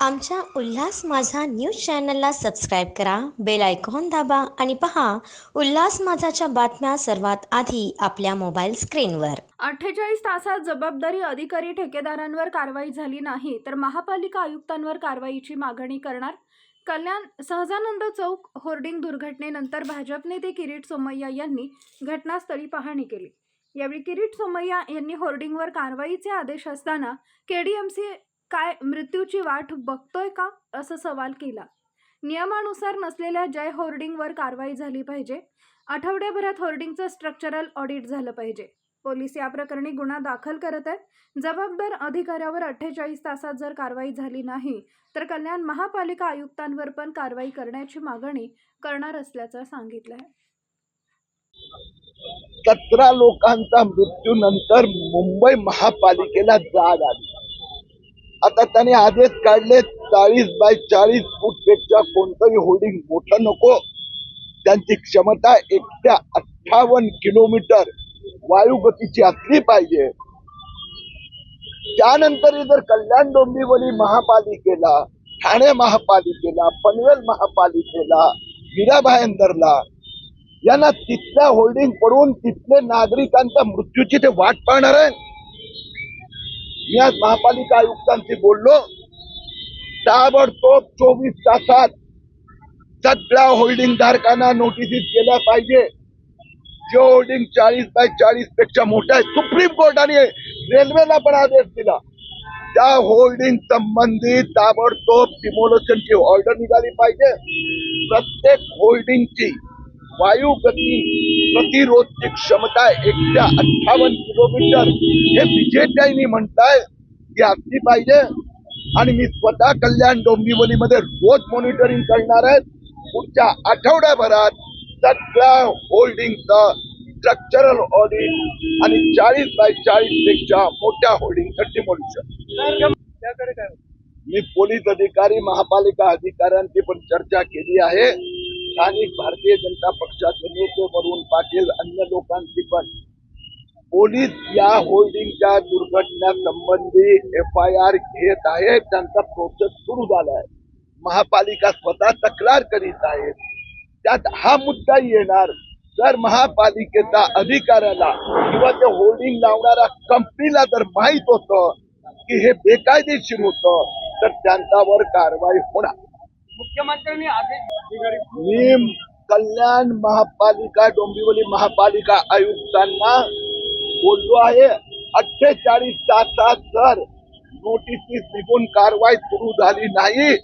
आमच्या उल्हास माझा न्यूज चॅनलला सबस्क्राईब करा, बेल आयकॉन दाबा आणि पहा उल्हास माझाच्या बातम्या सर्वात आधी आपल्या मोबाईल स्क्रीनवर. 48 तासात जबाबदारी अधिकारी ठेकेदारांवर कारवाई झाली नाही तर महापालिका आयुक्तांवर कारवाईची मागणी करणार. कल्याण सहजानंद चौक होर्डिंग दुर्घटनेनंतर भाजप नेते किरीट सोमय्या यांनी घटनास्थळी पाहणी केली. यावेळी किरीट सोमय्या यांनी होर्डिंगवर कारवाईचे आदेश असताना केडीएमसी काय मृत्यूची वाट बघतोय का असा सवाल केला. नियमानुसार नसलेल्या जय होर्डिंगवर कारवाई झाली पाहिजे. आठवड्याभरात होर्डिंगचं स्ट्रक्चरल ऑडिट झालं पाहिजे. पोलीस या प्रकरणी गुन्हा दाखल करत आहेत. जबाबदार अधिकाऱ्यावर 48 तासात जर कारवाई झाली नाही तर कल्याण महापालिका आयुक्तांवर पण कारवाई करण्याची मागणी करणार असल्याचं सांगितलं आहे. 17 लोकांचा मृत्यूनंतर मुंबई महापालिकेला जाग आली. आता त्याने आदेश काढले 40x40 फूटपेक्षा कोणतंही होर्डिंग मोठं नको. त्यांची क्षमता 158 किलोमीटर वायुगतीची असली पाहिजे. त्यानंतर जर कल्याण डोंबिवली महापालिकेला, ठाणे महापालिकेला, पनवेल महापालिकेला, मीरा भायंदरला यांना तिथल्या होल्डिंग पडून तिथले नागरिकांच्या मृत्यूची ते वाट पाहणार आहे. मी आज महापालिका आयुक्तांशी बोललो. ताबडतोब 24 तासात सगळ्या होल्डिंग धारकांना नोटिस केल्या पाहिजे. जे होल्डिंग 40x40 पेक्षा मोठा आहे, सुप्रीम कोर्टाने रेल्वेला पण आदेश दिला. त्या होल्डिंग संबंधित ताबडतोब डिमोलेशनची ऑर्डर निघाली पाहिजे. प्रत्येक होल्डिंगची वायुगती प्रतिरोधची क्षमता 158 किलोमीटर हे विजेत्यांनी म्हणताय की असली पाहिजे. आणि मी स्वतः कल्याण डोंबिवलीमध्ये रोज मॉनिटरिंग करणार आहे. पुढच्या आठवड्याभरात सगळ्या होल्डिंगचं स्ट्रक्चरल ऑडिट आणि 40x40 पेक्षा मोठ्या होल्डिंगचं डिमोलिशन. मी पोलीस अधिकारी, महापालिका अधिकाऱ्यांची पण चर्चा केली आहे. स्थानिक भारतीय जनता पक्षाचे नेते वरुण पाटील, अन्य लोकांची पण. पोलीस या होल्डिंगच्या दुर्घटनेसंबंधी FIR घेत आहेत. त्यांचा प्रोसेस सुरू झाला आहे. महापालिका स्वतः तक्रार करीत आहे. त्यात हा मुद्दा येणार, जर महापालिकेचा अधिकाऱ्याला किंवा ते होल्डिंग लावणाऱ्या कंपनीला जर माहित होतं की हे बेकायदेशीर होतं तर त्यांच्यावर कारवाई होणार. मुख्यमंत्र्यांनी आदेश मी कल्याण महापालिका, डोंबिवली महापालिका आयुक्तांना बोललो आहे. 48 तासात जर नोटीस निघून कारवाई सुरू झाली नाही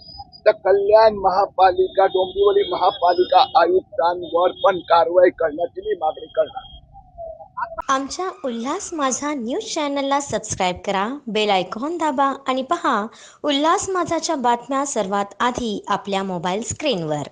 तर कल्याण महापालिका, डोंबिवली महापालिका आयुक्तांवर पण कारवाई करण्याची मी मागणी करणार. आमच्या उल्हास माझा न्यूज चॅनलला सबस्क्राईब करा, बेल आयकॉन दाबा आणि पहा उल्हास माझाच्या बातम्या सर्वात आधी आपल्या मोबाईल स्क्रीनवर.